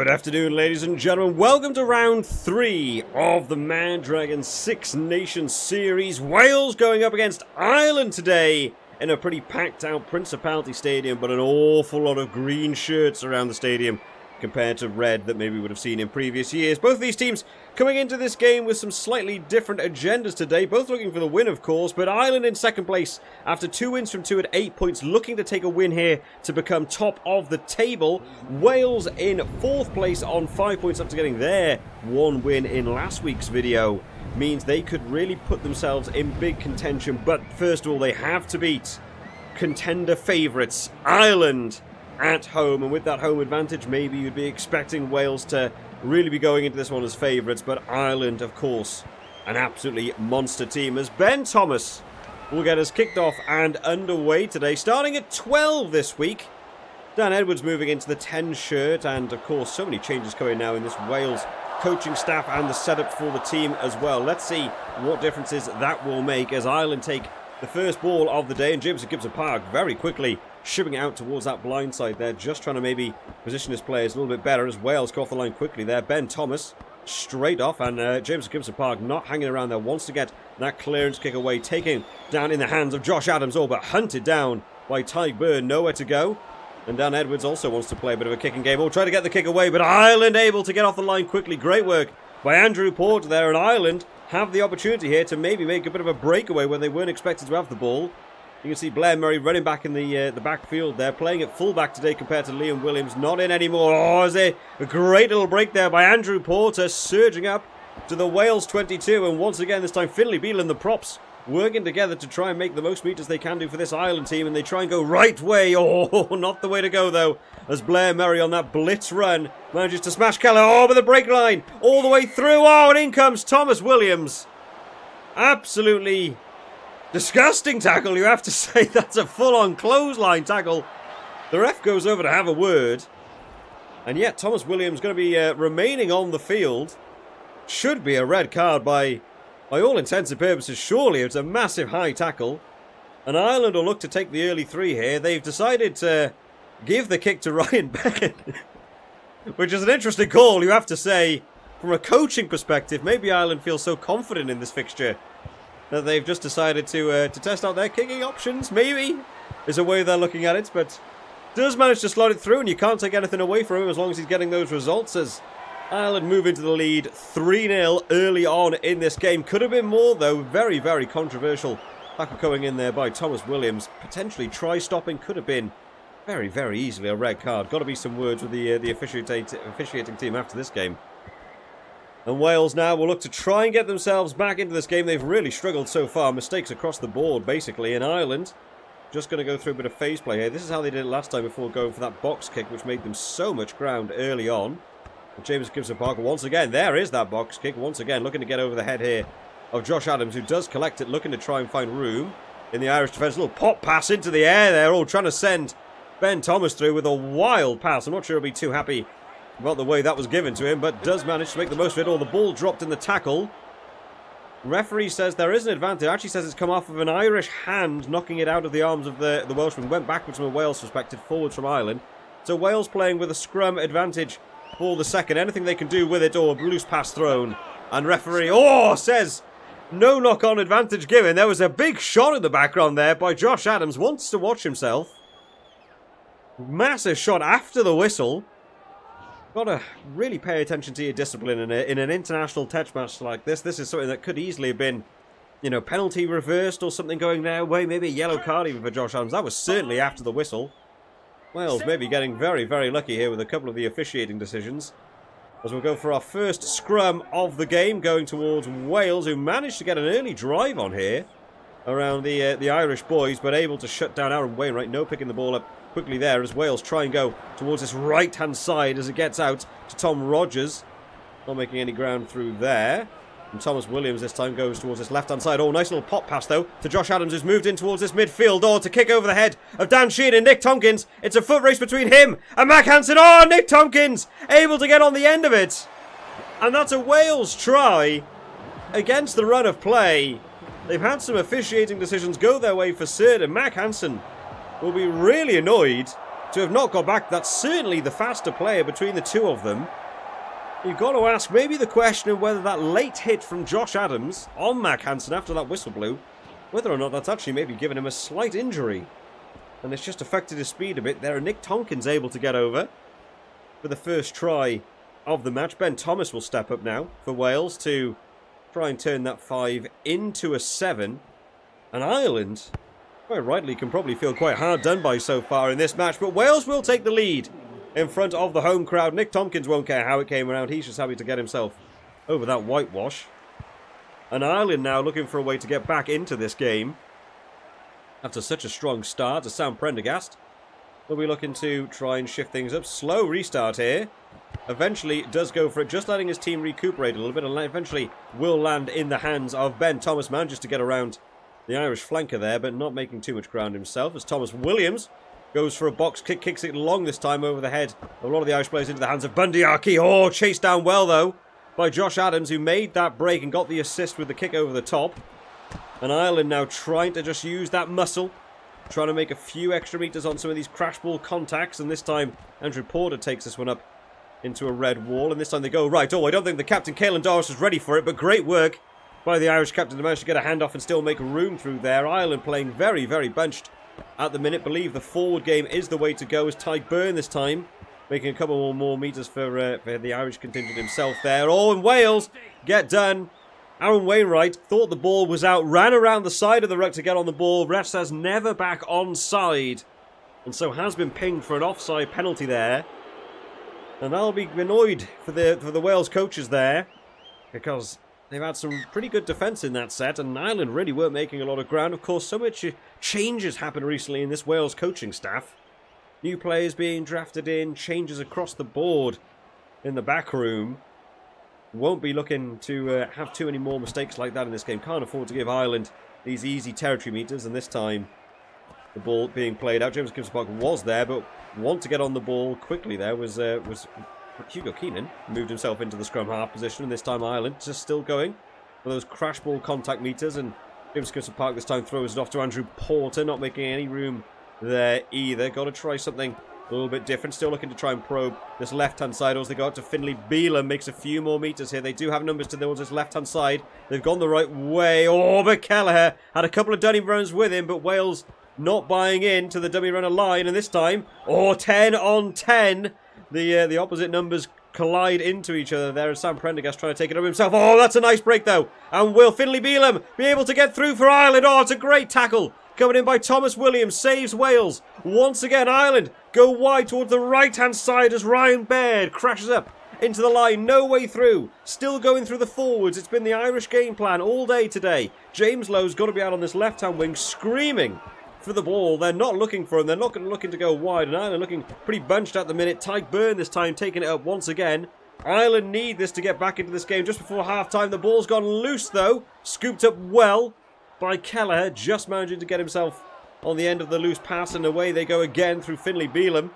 Good afternoon, ladies and gentlemen. Welcome to round 3 of the Mad Dragon Six Nations series. Wales going up against Ireland today in a pretty packed out Principality Stadium, but an awful lot of green shirts around the stadium compared to red that maybe we would have seen in previous years. Both of these teams coming into this game with some slightly different agendas today, both looking for the win, of course, but Ireland in second place after 2 wins from 2 at 8 points, looking to take a win here to become top of the table. Wales in 4th place on 5 points after getting their 1 win in last week's video. Means they could really put themselves in big contention, but first of all, they have to beat contender favourites, Ireland, at home, and with that home advantage, maybe you'd be expecting Wales to really be going into this one as favourites, but Ireland, of course, an absolutely monster team, as Ben Thomas will get us kicked off and underway today, starting at 12 this week. Dan Edwards moving into the 10 shirt, and of course, so many changes coming now in this Wales coaching staff and the setup for the team as well. Let's see what differences that will make as Ireland take the first ball of the day, and James Gibson Park very quickly shipping out towards that blind side there, just trying to maybe position his players a little bit better as Wales go off the line quickly there. Ben Thomas straight off, and James Gibson Park not hanging around there, wants to get that clearance kick away, taking down in the hands of Josh Adams, all but hunted down by Tyke Byrne, nowhere to go. And Dan Edwards also wants to play a bit of a kicking game, try to get the kick away, but Ireland able to get off the line quickly. Great work by Andrew Porter there, and Ireland have the opportunity here to maybe make a bit of a breakaway when they weren't expected to have the ball. You can see Blair Murray running back in the backfield there, playing at fullback today compared to Liam Williams. Not in anymore. Oh, is a great little break there by Andrew Porter, surging up to the Wales 22. And once again, this time Finlay Beale and the props working together to try and make the most meters they can do for this Ireland team. And they try and go right way. Oh, not the way to go, though, as Blair Murray on that blitz run manages to smash Keller. Oh, but the break line all the way through. Oh, and in comes Thomas Williams. Absolutely disgusting tackle, you have to say. That's a full-on clothesline tackle. The ref goes over to have a word. And yet Thomas Williams going to be remaining on the field. Should be a red card by all intents and purposes. Surely it's a massive high tackle. And Ireland will look to take the early 3 here. They've decided to give the kick to Ryan Beckett, which is an interesting call, you have to say. From a coaching perspective, maybe Ireland feels so confident in this fixture that they've just decided to test out their kicking options, maybe, is a way they're looking at it, but does manage to slot it through, and you can't take anything away from him as long as he's getting those results, as Ireland move into the lead 3-0 early on in this game. Could have been more, though. Very, very controversial tackle coming in there by Thomas Williams. Potentially try-stopping, could have been very, very easily a red card. Got to be some words with the officiating team after this game. And Wales now will look to try and get themselves back into this game. They've really struggled so far. Mistakes across the board, basically. In Ireland, just going to go through a bit of phase play here. This is how they did it last time before going for that box kick, which made them so much ground early on. And James Gibson Park, once again, there is that box kick. Once again, looking to get over the head here of Josh Adams, who does collect it, looking to try and find room in the Irish defence. A little pop pass into the air there, all trying to send Ben Thomas through with a wild pass. I'm not sure he'll be too happy about the way that was given to him, but does manage to make the most of it all. The ball dropped in the tackle. Referee says there is an advantage. Actually says it's come off of an Irish hand, knocking it out of the arms of the Welshman. Went backwards from a Wales perspective, forwards from Ireland. So Wales playing with a scrum advantage for the second. Anything they can do with it, or a loose pass thrown. And referee, says no knock-on advantage given. There was a big shot in the background there by Josh Adams. Wants to watch himself. Massive shot after the whistle. Got to really pay attention to your discipline in an international test match like this. This is something that could easily have been, penalty reversed or something going their way. Maybe a yellow card even for Josh Adams. That was certainly after the whistle. Wales maybe getting very, very lucky here with a couple of the officiating decisions. As we'll go for our first scrum of the game, going towards Wales, who managed to get an early drive on here around the Irish boys, but able to shut down Aaron Wainwright. No picking the ball up quickly there as Wales try and go towards this right-hand side as it gets out to Tom Rogers. Not making any ground through there. And Thomas Williams this time goes towards this left-hand side. Oh, nice little pop pass, though, to Josh Adams, who's moved in towards this midfield. Oh, to kick over the head of Dan Sheehan and Nick Tompkins. It's a foot race between him and Mac Hansen. Oh, Nick Tompkins able to get on the end of it. And that's a Wales try against the run of play. They've had some officiating decisions go their way for certain. Mac Hansen will be really annoyed to have not got back. That's certainly the faster player between the two of them. You've got to ask maybe the question of whether that late hit from Josh Adams on Mac Hansen after that whistle blew, whether or not that's actually maybe given him a slight injury. And it's just affected his speed a bit there. And Nick Tonkin's able to get over for the first try of the match. Ben Thomas will step up now for Wales to try and turn that 5 into a 7. And Ireland, quite rightly, can probably feel quite hard done by so far in this match. But Wales will take the lead in front of the home crowd. Nick Tompkins won't care how it came around. He's just happy to get himself over that whitewash. And Ireland now looking for a way to get back into this game after such a strong start. As Sam Prendergast will be looking to try and shift things up. Slow restart here. Eventually does go for it, just letting his team recuperate a little bit, and eventually will land in the hands of Ben Thomas. Manages to get around the Irish flanker there, but not making too much ground himself, as Thomas Williams goes for a box kick, kicks it long this time over the head of a lot of the Irish players into the hands of Bundy Aki. Oh, chased down well though by Josh Adams, who made that break and got the assist with the kick over the top. And Ireland now trying to just use that muscle, trying to make a few extra metres on some of these crash ball contacts, and this time Andrew Porter takes this one up into a red wall, and this time they go right. Oh, I don't think the captain, Caelan Doris, was ready for it, but great work by the Irish captain to manage to get a handoff and still make room through there. Ireland playing very, very bunched at the minute. Believe the forward game is the way to go, as Tyke Byrne this time making a couple more metres for the Irish contingent himself there. Oh, and Wales get done. Aaron Wainwright thought the ball was out, ran around the side of the ruck to get on the ball. Ref says never back onside, and so has been pinged for an offside penalty there. And that'll be annoyed for the Wales coaches there, because they've had some pretty good defence in that set, and Ireland really weren't making a lot of ground. Of course, so much changes happened recently in this Wales coaching staff. New players being drafted in, changes across the board in the back room. Won't be looking to have too many more mistakes like that in this game. Can't afford to give Ireland these easy territory meters, and this time the ball being played out. James Gibson-Park was there, but want to get on the ball quickly there was Hugo Keenan. Moved himself into the scrum half position, and this time Ireland just still going for those crash ball contact meters, and James Gibson-Park this time throws it off to Andrew Porter, not making any room there either. Got to try something a little bit different. Still looking to try and probe this left-hand side. As they go out to Finlay Beelan, makes a few more meters here. They do have numbers to this left-hand side. They've gone the right way. Oh, but Kelleher had a couple of dummy runners with him, but Wales not buying in to the dummy runner line. And this time, 10 on 10. The opposite numbers collide into each other there, as Sam Prendergast trying to take it up himself. Oh, that's a nice break though. And will Finlay Beelan be able to get through for Ireland? Oh, it's a great tackle coming in by Thomas Williams, saves Wales. Once again, Ireland go wide towards the right-hand side as Ryan Baird crashes up into the line. No way through. Still going through the forwards. It's been the Irish game plan all day today. James Lowe's got to be out on this left-hand wing, screaming for the ball. They're not looking for him. They're not looking to go wide. And Ireland looking pretty bunched at the minute. Tyke Byrne this time taking it up once again. Ireland need this to get back into this game just before half-time. The ball's gone loose, though. Scooped up well by Kelleher, just managing to get himself on the end of the loose pass, and away they go again through Finlay Beelan.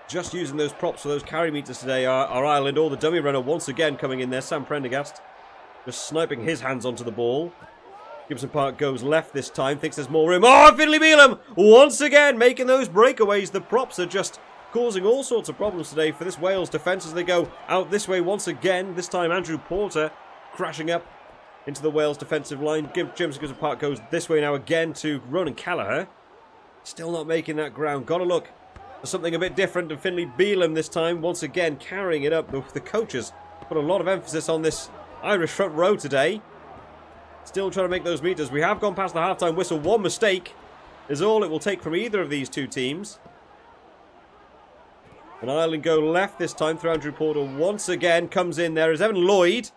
Just using those props for those carry meters today are Ireland. All the dummy runner once again coming in there. Sam Prendergast just sniping his hands onto the ball. Gibson-Park goes left this time, thinks there's more room. Oh, Finlay Beelan once again making those breakaways. The props are just causing all sorts of problems today for this Wales defence as they go out this way once again. This time Andrew Porter crashing up into the Wales defensive line. James Gibson-Park goes this way now again to Ronan Kelleher. Still not making that ground. Got to look for something a bit different. And Finlay Beelan this time once again carrying it up. The coaches put a lot of emphasis on this Irish front row today. Still trying to make those meters. We have gone past the half-time whistle. One mistake is all it will take from either of these two teams. And Ireland go left this time through Andrew Porter once again. Comes in there is Evan Lloyd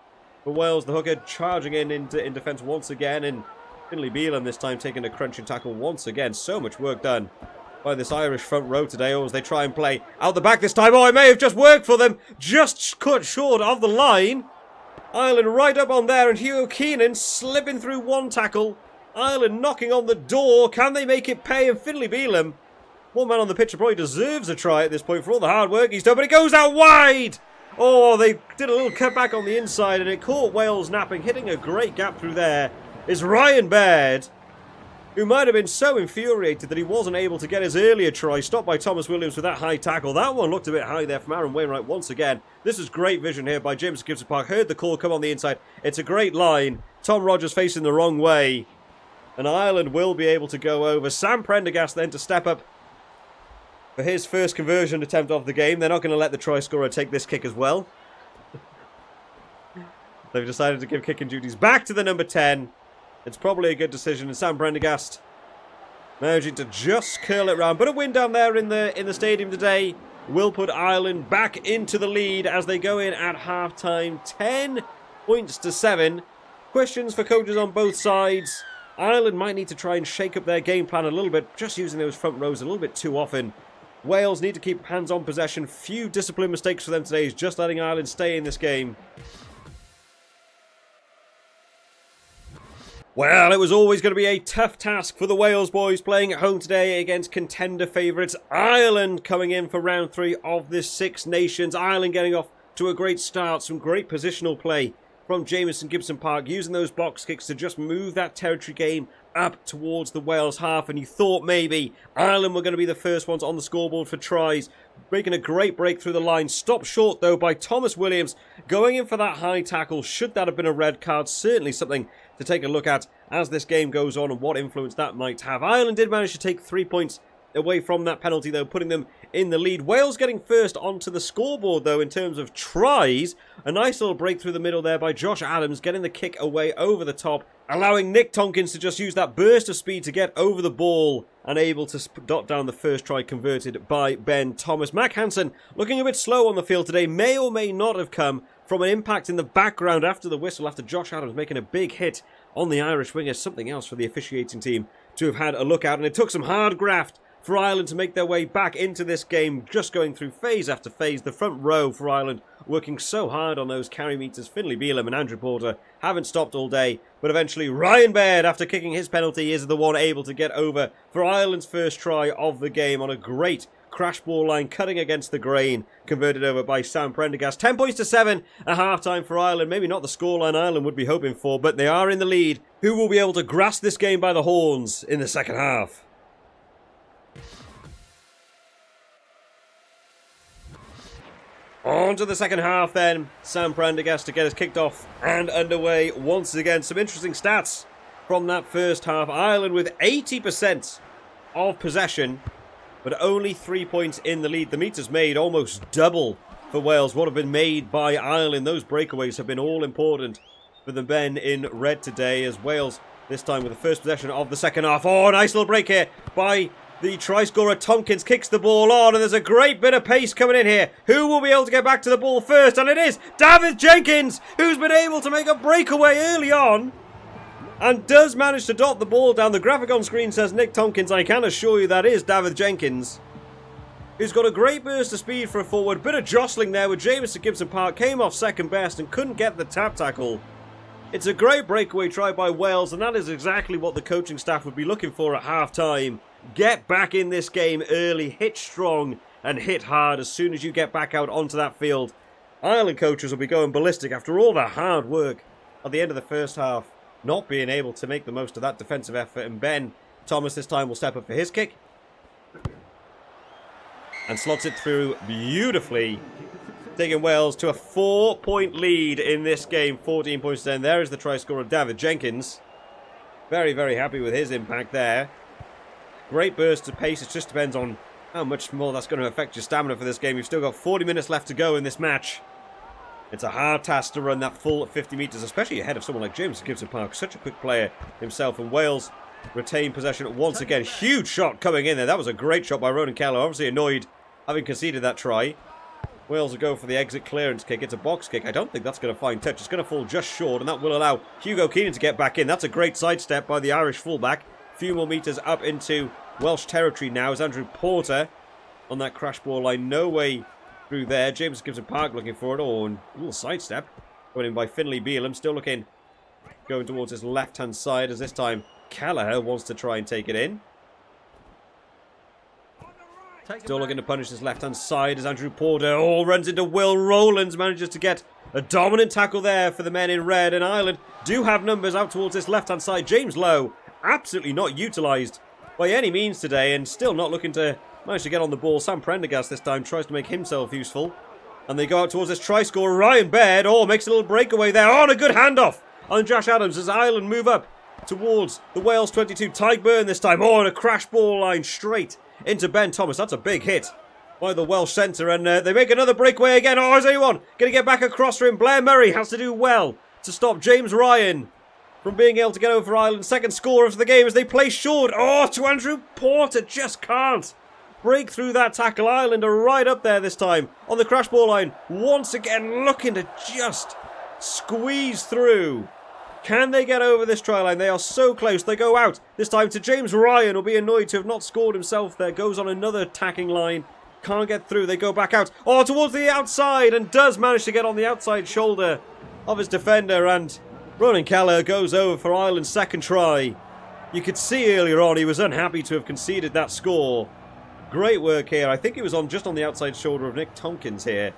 for Wales, the hooker, charging in defence once again. And Finlay Beelan this time taking a crunching tackle once again. So much work done by this Irish front row today. Or as they try and play out the back this time. Oh, it may have just worked for them. Just cut short of the line. Ireland right up on there, and Hugo Keenan slipping through one tackle. Ireland knocking on the door. Can they make it pay? And Finlay Beelan, one man on the pitch, probably deserves a try at this point for all the hard work he's done, but it goes out wide. Oh, they did a little cut back on the inside, and it caught Wales napping. Hitting a great gap through there is Ryan Baird. who might have been so infuriated that he wasn't able to get his earlier try, stopped by Thomas Williams with that high tackle. That one looked a bit high there from Aaron Wainwright once again. This is great vision here by James Gibson Park. Heard the call come on the inside. It's a great line. Tom Rogers facing the wrong way. And Ireland will be able to go over. Sam Prendergast then to step up for his first conversion attempt of the game. They're not going to let the try scorer take this kick as well. They've decided to give kicking duties back to the number 10. It's probably a good decision, and Sam Prendergast managing to just curl it round. But a win down there in the stadium today will put Ireland back into the lead as they go in at half-time. 10 points to 7. Questions for coaches on both sides. Ireland might need to try and shake up their game plan a little bit, just using those front rows a little bit too often. Wales need to keep hands on possession. Few discipline mistakes for them today, is just letting Ireland stay in this game. Well, it was always going to be a tough task for the Wales boys playing at home today against contender favourites Ireland, coming in for round 3 of this Six Nations. Ireland getting off to a great start, some great positional play from Jamison Gibson Park, using those box kicks to just move that territory game up towards the Wales half. And you thought maybe Ireland were going to be the first ones on the scoreboard for tries, making a great break through the line. Stopped short though by Thomas Williams, going in for that high tackle. Should that have been a red card? Certainly something to take a look at as this game goes on and what influence that might have. Ireland did manage to take 3 points away from that penalty though, putting them in the lead. Wales getting first onto the scoreboard though in terms of tries. A nice little break through the middle there by Josh Adams, getting the kick away over the top, allowing Nick Tompkins to just use that burst of speed to get over the ball and able to dot down the first try converted by Ben Thomas. Mac Hansen looking a bit slow on the field today, may or may not have come from an impact in the background after the whistle, after Josh Adams making a big hit on the Irish winger. Something else for the officiating team to have had a look at, and it took some hard graft for Ireland to make their way back into this game, just going through phase after phase. The front row for Ireland working so hard on those carry meters. Finlay Bealham and Andrew Porter haven't stopped all day, but eventually Ryan Baird, after kicking his penalty, is the one able to get over for Ireland's first try of the game on a great crash ball line, cutting against the grain, converted over by Sam Prendergast. 10 points to 7 at half-time for Ireland. Maybe not the scoreline Ireland would be hoping for, but they are in the lead. Who will be able to grasp this game by the horns in the second half? On to the second half then. Sam Prendergast to get us kicked off and underway once again. Some interesting stats from that first half. Ireland with 80% of possession, but only 3 points in the lead. The meters made almost double for Wales what have been made by Ireland. Those breakaways have been all important for the men in red today, as Wales this time with the first possession of the second half. Oh, nice little break here by the try scorer. Tompkins kicks the ball on, and there's a great bit of pace coming in here. Who will be able to get back to the ball first? And it is David Jenkins, who's been able to make a breakaway early on and does manage to dot the ball down. The graphic on screen says Nick Tompkins. I can assure you that is David Jenkins, who's got a great burst of speed for a forward. Bit of jostling there with Jamison Gibson Park. Came off second best and couldn't get the tap tackle. It's a great breakaway try by Wales, and that is exactly what the coaching staff would be looking for at half-time. Get back in this game early, hit strong and hit hard as soon as you get back out onto that field. Ireland coaches will be going ballistic after all the hard work at the end of the first half, not being able to make the most of that defensive effort. And Ben Thomas this time will step up for his kick and slots it through beautifully, taking Wales to a 4-point lead in this game. 14 points to 10. There is the try scorer, David Jenkins. Very, very happy with his impact there. Great burst of pace. It just depends on how much more that's going to affect your stamina for this game. You've still got 40 minutes left to go in this match. It's a hard task to run that full 50 metres, especially ahead of someone like James Gibson Park. Such a quick player himself. And Wales retain possession once again. Huge shot coming in there. That was a great shot by Ronan Kelleher. Obviously annoyed having conceded that try. Wales will go for the exit clearance kick. It's a box kick. I don't think that's going to find touch. It's going to fall just short, and that will allow Hugo Keenan to get back in. That's a great sidestep by the Irish fullback. Few more metres up into Welsh territory now as Andrew Porter on that crash ball line. No way through there. James Gibson Park looking for it. Oh, and a little sidestep going in by Finlay Bealham. Still looking, going towards his left-hand side as this time Kelleher wants to try and take it in. Still looking to punish his left-hand side as Andrew Porter runs into Will Rowlands. Manages to get a dominant tackle there for the men in red. And Ireland do have numbers out towards this left-hand side. James Lowe absolutely not utilised by any means today, and still not looking to manage to get on the ball. Sam Prendergast this time tries to make himself useful. And they go out towards this try scorer. Ryan Baird, makes a little breakaway there. And a good handoff on Josh Adams as Ireland move up towards the Wales 22. Tyburn this time. And a crash ball line straight into Ben Thomas. That's a big hit by the Welsh centre. And they make another breakaway again. Is anyone going to get back across for him? Blair Murray has to do well to stop James Ryan from being able to get over for Ireland. Second score of the game as they play short. To Andrew Porter. Just can't break through that tackle. Ireland are right up there this time on the crash ball line. Once again looking to just squeeze through. Can they get over this try line? They are so close. They go out this time to James Ryan. Will be annoyed to have not scored himself there. Goes on another attacking line. Can't get through. They go back out. Towards the outside and does manage to get on the outside shoulder of his defender. And Ronan Keller goes over for Ireland's second try. You could see earlier on he was unhappy to have conceded that score. Great work here. I think he was just on the outside shoulder of Nick Tompkins here.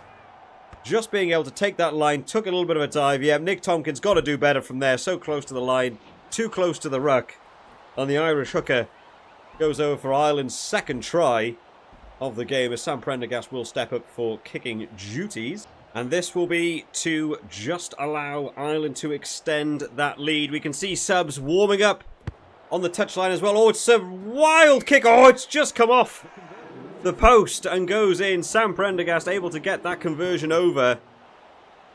Just being able to take that line. Took a little bit of a dive. Yeah, Nick Tompkins got to do better from there. So close to the line. Too close to the ruck. And the Irish hooker goes over for Ireland's second try of the game as Sam Prendergast will step up for kicking duties. And this will be to just allow Ireland to extend that lead. We can see subs warming up on the touchline as well. It's a wild kick. It's just come off the post and goes in. Sam Prendergast able to get that conversion over.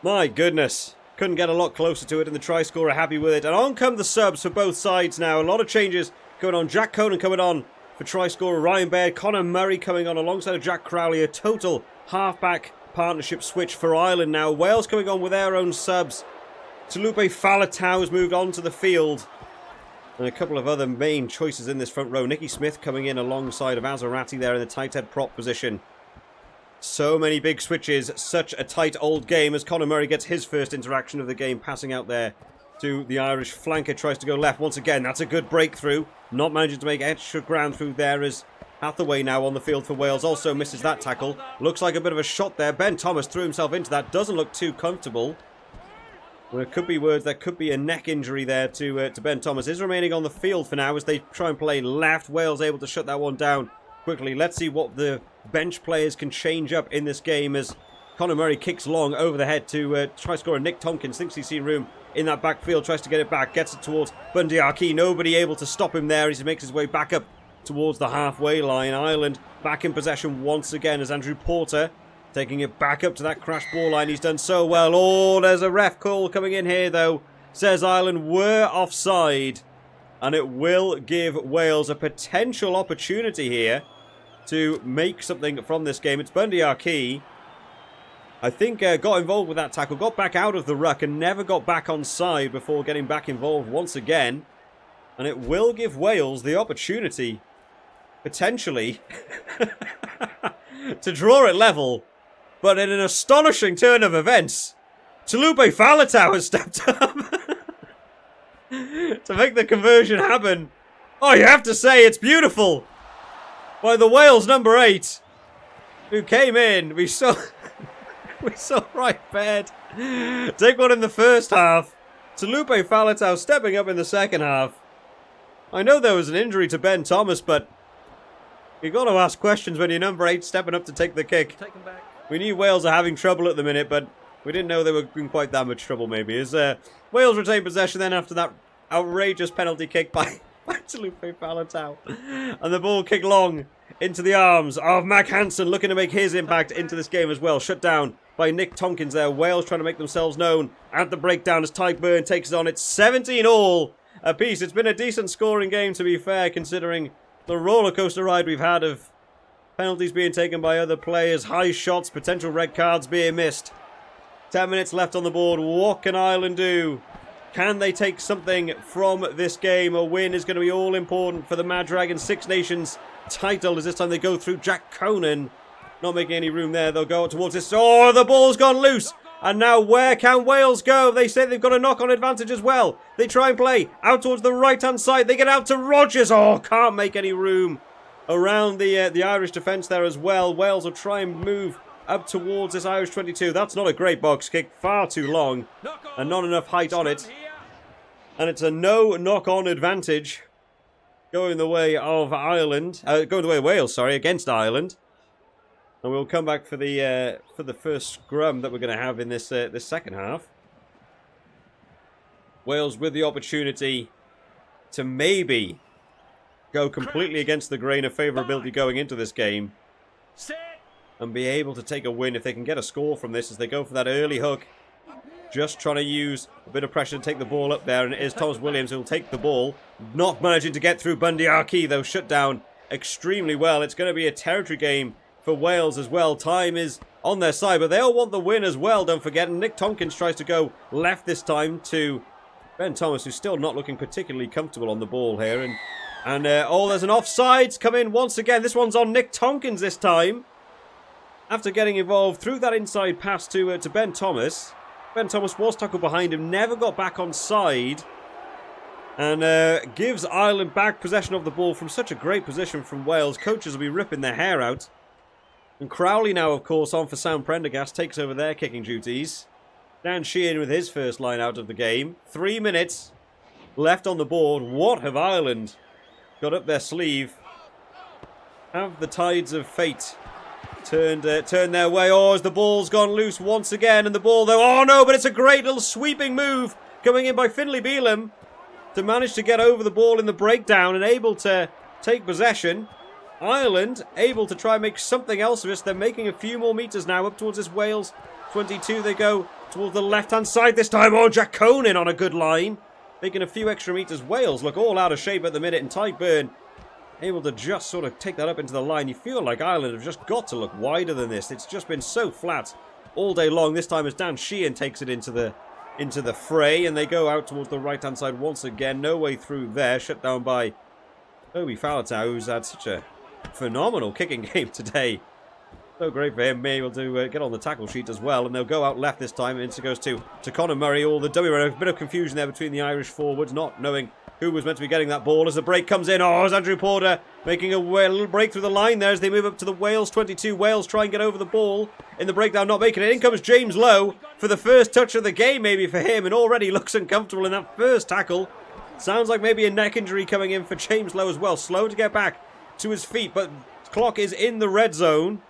My goodness. Couldn't get a lot closer to it, and the try scorer happy with it. And on come the subs for both sides now. A lot of changes going on. Jack Conan coming on for try scorer Ryan Baird. Connor Murray coming on alongside of Jack Crowley. A total halfback partnership switch for Ireland now. Wales coming on with their own subs. Talupe Faletau has moved on to the field. And a couple of other main choices in this front row. Nicky Smith coming in alongside of Azarati there in the tight head prop position. So many big switches. Such a tight old game as Conor Murray gets his first interaction of the game. Passing out there to the Irish flanker. Tries to go left once again. That's a good breakthrough. Not managing to make extra ground through there as Hathaway now on the field for Wales. Also misses that tackle. Looks like a bit of a shot there. Ben Thomas threw himself into that. Doesn't look too comfortable. Well, it could be words. There could be a neck injury there to Ben Thomas. Is remaining on the field for now as they try and play left. Wales able to shut that one down quickly. Let's see what the bench players can change up in this game as Conor Murray kicks long over the head to try scorer Nick Tompkins. Thinks he's seen room in that backfield. Tries to get it back. Gets it towards Bundy Aki. Nobody able to stop him there as he makes his way back up towards the halfway line. Ireland back in possession once again as Andrew Porter taking it back up to that crash ball line. He's done so well. There's a ref call coming in here, though. Says Ireland were offside. And it will give Wales a potential opportunity here to make something from this game. It's Bundy Aki. I think got involved with that tackle. Got back out of the ruck and never got back on side before getting back involved once again. And it will give Wales the opportunity, potentially, to draw it level. But in an astonishing turn of events, Talupe Faletau has stepped up to make the conversion happen. You have to say it's beautiful by the Wales number 8, who came in. We saw Ryan Baird take one in the first half. Talupe Faletau stepping up in the second half. I know there was an injury to Ben Thomas, but you've got to ask questions when you're number 8 stepping up to take the kick. Take him back. We knew Wales are having trouble at the minute, but we didn't know they were in quite that much trouble, maybe. As Wales retain possession then after that outrageous penalty kick by Talupe Faletau. And the ball kicked long into the arms of Mac Hansen, looking to make his impact into this game as well. Shut down by Nick Tompkins there. Wales trying to make themselves known at the breakdown as Tyburn takes it on. It's 17 all apiece. It's been a decent scoring game, to be fair, considering the rollercoaster ride we've had of penalties being taken by other players, high shots, potential red cards being missed. 10 minutes left on the board. What can Ireland do? Can they take something from this game? A win is going to be all important for the Mad Dragons Six Nations title as this time they go through Jack Conan. Not making any room there. They'll go towards this. The ball's gone loose. And now where can Wales go? They say they've got a knock-on advantage as well. They try and play out towards the right-hand side. They get out to Rogers. Can't make any room around the Irish defence there as well. Wales will try and move up towards this Irish 22. That's not a great box kick. Far too long and not enough height on it. And it's a no knock-on advantage going the way of Ireland. Going the way of Wales, sorry, against Ireland. And we'll come back for the first scrum that we're going to have in this this second half. Wales with the opportunity to maybe go completely against the grain of favourability going into this game and be able to take a win if they can get a score from this as they go for that early hook. Just trying to use a bit of pressure to take the ball up there, and it is Thomas Williams who will take the ball. Not managing to get through Bundy Arki, though, shut down extremely well. It's going to be a territory game for Wales as well. Time is on their side, but they all want the win as well, don't forget. And Nick Tompkins tries to go left this time to Ben Thomas, who's still not looking particularly comfortable on the ball here. And oh, there's an offsides come in once again. This one's on Nick Tompkins this time. After getting involved through that inside pass to Ben Thomas. Ben Thomas was tackled behind him, never got back on side. And gives Ireland back possession of the ball from such a great position from Wales. Coaches will be ripping their hair out. And Crowley now, of course, on for Sam Prendergast, takes over their kicking duties. Dan Sheehan with his first line out of the game. 3 minutes left on the board. What have Ireland got up their sleeve? Have the tides of fate turned their way? Oh, as the ball's gone loose once again. And the ball, though, oh no, but it's a great little sweeping move coming in by Finlay Bealham to manage to get over the ball in the breakdown and able to take possession. Ireland able to try and make something else of it. They're making a few more metres now up towards this Wales 22. They go towards the left-hand side this time. Oh, Jack Conan on a good line. Making a few extra metres. Wales look all out of shape at the minute. And Tyburn able to just sort of take that up into the line. You feel like Ireland have just got to look wider than this. It's just been so flat all day long. This time as Dan Sheehan takes it into the fray. And they go out towards the right-hand side once again. No way through there. Shut down by Obi Falatau, who's had such a phenomenal kicking game today. So great for him, being able to get on the tackle sheet as well. And they'll go out left this time. It goes to Conor Murray. All the dummy run. A bit of confusion there between the Irish forwards, not knowing who was meant to be getting that ball as the break comes in. Oh, it's Andrew Porter making a little break through the line there as they move up to the Wales 22. Wales try and get over the ball in the breakdown, not making it. In comes James Lowe for the first touch of the game maybe for him, and already looks uncomfortable in that first tackle. Sounds like maybe a neck injury coming in for James Lowe as well. Slow to get back to his feet, but clock is in the red zone.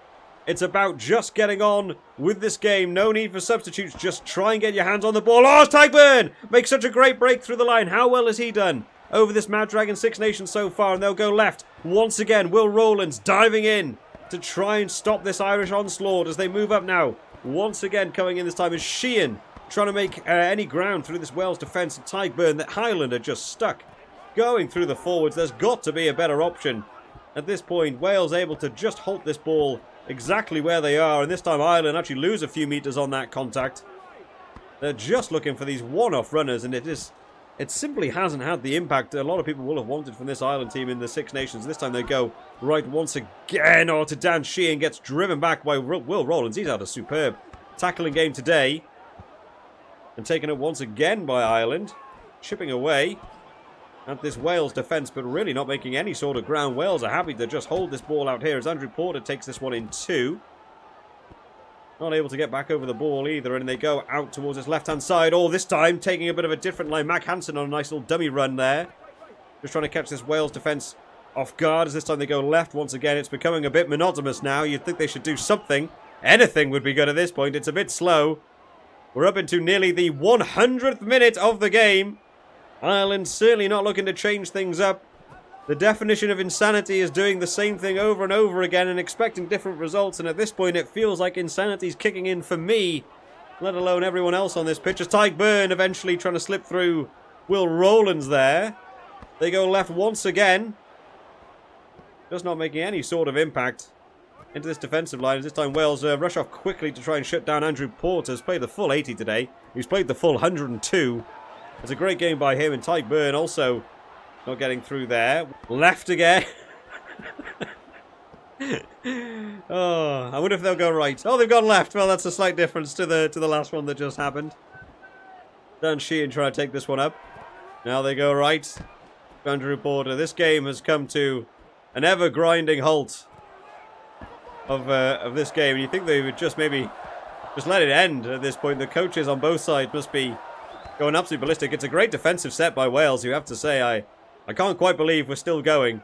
It's about just getting on with this game. No need for substitutes. Just try and get your hands on the ball. Oh, Tyburn makes such a great break through the line. How well has he done over this Mad Dragon Six Nations so far? And they'll go left once again. Will Rowlands diving in to try and stop this Irish onslaught as they move up now. Once again coming in this time is Sheehan trying to make any ground through this Wales defence. And Tyburn, that Highland are just stuck going through the forwards. There's got to be a better option. At this point, Wales able to just halt this ball exactly where they are, and this time Ireland actually lose a few metres on that contact. They're just looking for these one-off runners, and it simply hasn't had the impact a lot of people will have wanted from this Ireland team in the Six Nations. This time they go right once again, or to Dan Sheehan, gets driven back by Will Rowlands. He's had a superb tackling game today, and taken up once again by Ireland, chipping away at this Wales defence, but really not making any sort of ground. Wales are happy to just hold this ball out here as Andrew Porter takes this one in two. Not able to get back over the ball either, and they go out towards his left-hand side. Oh, this time taking a bit of a different line. Mac Hansen on a nice little dummy run there. Just trying to catch this Wales defence off guard as this time they go left once again. It's becoming a bit monotonous now. You'd think they should do something. Anything would be good at this point. It's a bit slow. We're up into nearly the 100th minute of the game. Ireland certainly not looking to change things up. The definition of insanity is doing the same thing over and over again and expecting different results. And at this point, it feels like insanity's kicking in for me, let alone everyone else on this pitch. As Tyburn eventually trying to slip through Will Rowlands there. They go left once again. Just not making any sort of impact into this defensive line. This time Wales rush off quickly to try and shut down Andrew Porter. He's played the full 80 today. He's played the full 102. It's a great game by him, and Tyburn also not getting through there. Left again. Oh, I wonder if they'll go right. Oh, they've gone left. Well, that's a slight difference to the last one that just happened. Dan Sheehan trying to take this one up. Now they go right. Andrew Porter. This game has come to an ever-grinding halt of this game. You think they would just maybe just let it end at this point. The coaches on both sides must be going absolutely ballistic. It's a great defensive set by Wales, you have to say. I can't quite believe we're still going.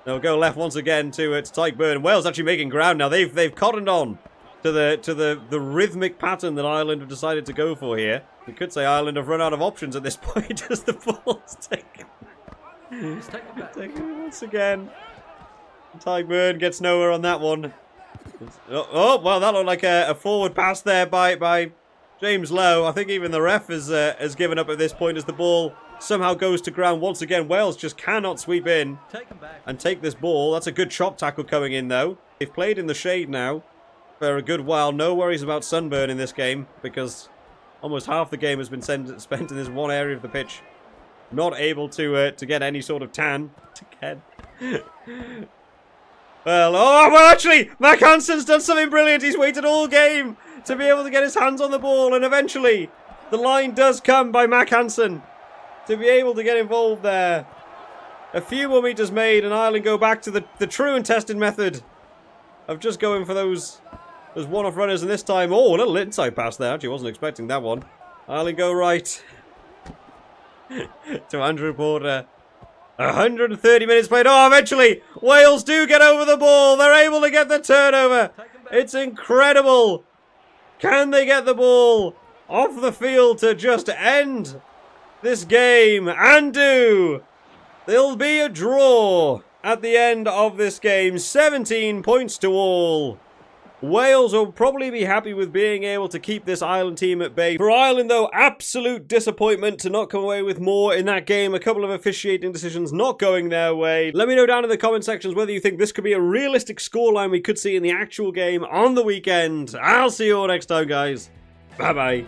They'll go left once again to Tykeburn. Wales actually making ground now. They've cottoned on to the rhythmic pattern that Ireland have decided to go for here. We could say Ireland have run out of options at this point as the ball's taken. Taken once again. Tykeburn gets nowhere on that one. Oh, well, that looked like a forward pass there by James Lowe. I think even the ref has given up at this point as the ball somehow goes to ground once again. Wales just cannot sweep in and take this ball. That's a good chop tackle coming in, though. They've played in the shade now for a good while. No worries about sunburn in this game because almost half the game has been spent in this one area of the pitch. Not able to get any sort of tan. Well, actually, Mac Hansen's done something brilliant. He's waited all game to be able to get his hands on the ball, and eventually the line does come by Mac Hansen to be able to get involved there. A few more meters made, and Ireland go back to the true and tested method of just going for those one-off runners, and this time, oh, a little inside pass there. Actually, wasn't expecting that one. Ireland go right to Andrew Porter. 130 minutes played. Oh, eventually, Wales do get over the ball. They're able to get the turnover. It's incredible. Can they get the ball off the field to just end this game? And do. There'll be a draw at the end of this game. 17 points to all. Wales will probably be happy with being able to keep this Ireland team at bay. For Ireland, though, absolute disappointment to not come away with more in that game. A couple of officiating decisions not going their way. Let me know down in the comment sections whether you think this could be a realistic scoreline we could see in the actual game on the weekend. I'll see you all next time, guys. Bye-bye.